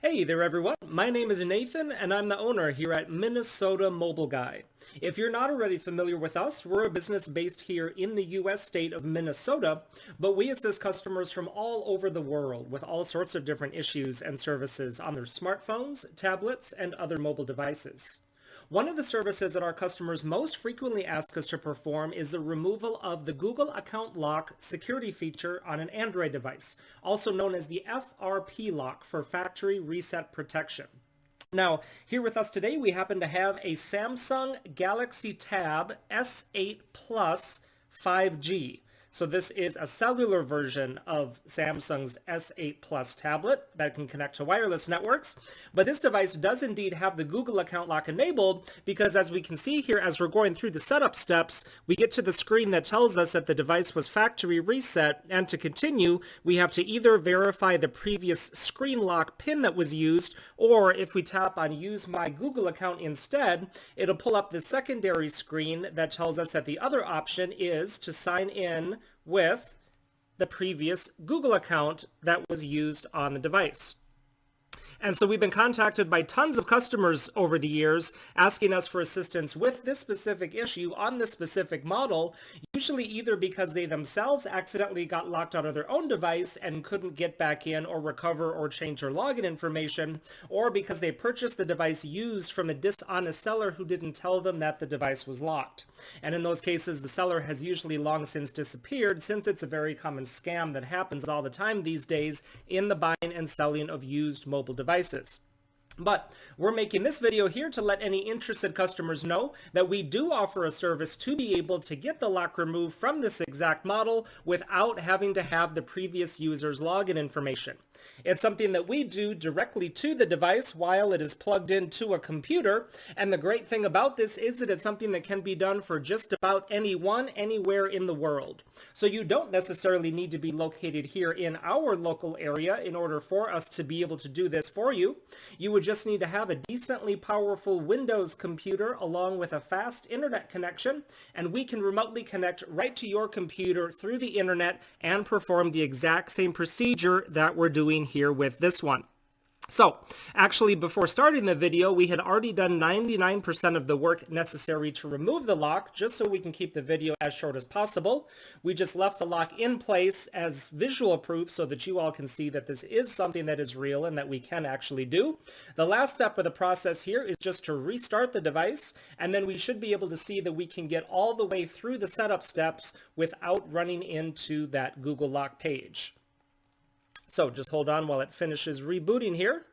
Hey there everyone, my name is Nathan and I'm the owner here at Minnesota Mobile Guy. If you're not already familiar with us, we're a business based here in the US state of Minnesota, but we assist customers from all over the world with all sorts of different issues and services on their smartphones, tablets, and other mobile devices. One of the services that our customers most frequently ask us to perform is the removal of the Google Account Lock security feature on an Android device, also known as the FRP lock for factory reset protection. Now, here with us today, we happen to have a Samsung Galaxy Tab S8 Plus 5G. So this is a cellular version of Samsung's S8 Plus tablet that can connect to wireless networks. But this device does indeed have the Google account lock enabled because, as we can see here, as we're going through the setup steps, we get to the screen that tells us that the device was factory reset. And to continue, we have to either verify the previous screen lock PIN that was used, or if we tap on Use My Google Account instead, it'll pull up the secondary screen that tells us that the other option is to sign in with the previous Google account that was used on the device. And so we've been contacted by tons of customers over the years asking us for assistance with this specific issue on this specific model, usually either because they themselves accidentally got locked out of their own device and couldn't get back in or recover or change their login information, or because they purchased the device used from a dishonest seller who didn't tell them that the device was locked. And in those cases, the seller has usually long since disappeared, since it's a very common scam that happens all the time these days in the buying and selling of used mobile devices. But we're making this video here to let any interested customers know that we do offer a service to be able to get the lock removed from this exact model without having to have the previous user's login information. It's something that we do directly to the device while it is plugged into a computer, and the great thing about this is that it's something that can be done for just about anyone, anywhere in the world. So you don't necessarily need to be located here in our local area in order for us to be able to do this for you. You would just need to have a decently powerful Windows computer along with a fast internet connection, and we can remotely connect right to your computer through the internet and perform the exact same procedure that we're doing here with this one. So, actually, before starting the video, we had already done 99% of the work necessary to remove the lock, just so we can keep the video as short as possible. We just left the lock in place as visual proof so that you all can see that this is something that is real and that we can actually do. The last step of the process here is just to restart the device, and then we should be able to see that we can get all the way through the setup steps without running into that Google Lock page. So just hold on while it finishes rebooting here.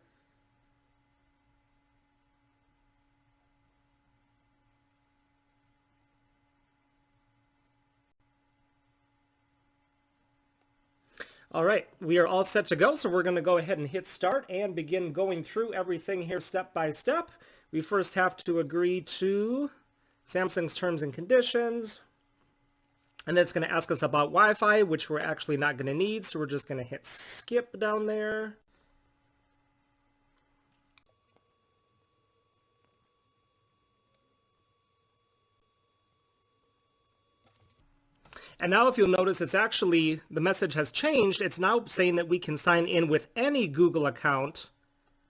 All right, we are all set to go, so we're going to go ahead and hit start and begin going through everything here step by step. We first have to agree to Samsung's terms and conditions. And then it's going to ask us about Wi-Fi, which we're actually not going to need, so we're just going to hit skip down there. And now if you'll notice, it's actually, the message has changed. It's now saying that we can sign in with any Google account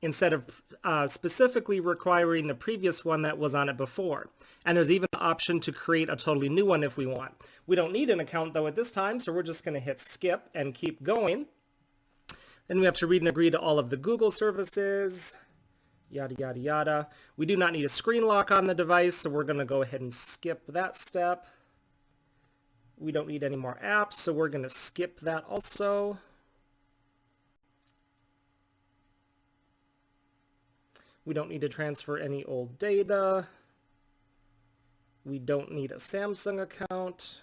instead of specifically requiring the previous one that was on it before. And there's even the option to create a totally new one if we want. We don't need an account though at this time, so we're just going to hit skip and keep going. Then we have to read and agree to all of the Google services, yada, yada, yada. We do not need a screen lock on the device, so we're going to go ahead and skip that step. We don't need any more apps, so we're going to skip that also. We don't need to transfer any old data. We don't need a Samsung account.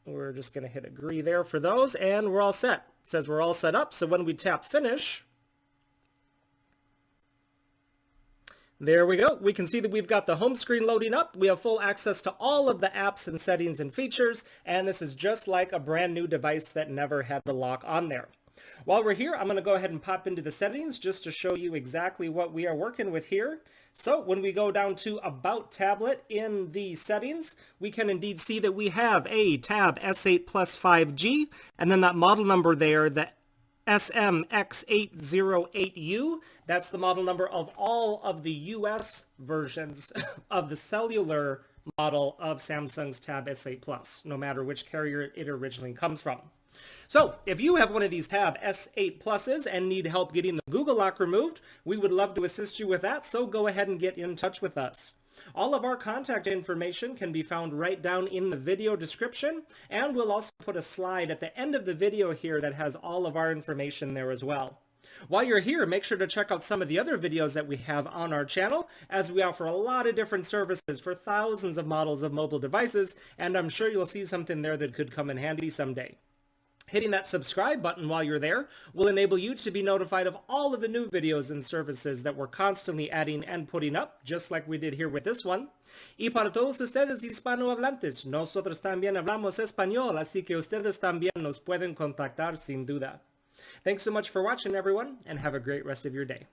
We're just going to hit agree there for those, and we're all set. It says we're all set up, so when we tap finish, there we go. We can see that we've got the home screen loading up. We have full access to all of the apps and settings and features, and this is just like a brand new device that never had the lock on there. While we're here, I'm going to go ahead and pop into the settings just to show you exactly what we are working with here. So when we go down to About Tablet in the settings, we can indeed see that we have a Tab S8 Plus 5G, and then that model number there, the SM-X808U. That's the model number of all of the US versions of the cellular model of Samsung's Tab S8 Plus, no matter which carrier it originally comes from. So if you have one of these Tab S8 Pluses and need help getting the Google lock removed, we would love to assist you with that, so go ahead and get in touch with us. All of our contact information can be found right down in the video description, and we'll also put a slide at the end of the video here that has all of our information there as well. While you're here, make sure to check out some of the other videos that we have on our channel, as we offer a lot of different services for thousands of models of mobile devices, and I'm sure you'll see something there that could come in handy someday. Hitting that subscribe button while you're there will enable you to be notified of all of the new videos and services that we're constantly adding and putting up, just like we did here with this one. Y para todos ustedes hispanohablantes, nosotros también hablamos español, así que ustedes también nos pueden contactar sin duda. Thanks so much for watching, everyone, and have a great rest of your day.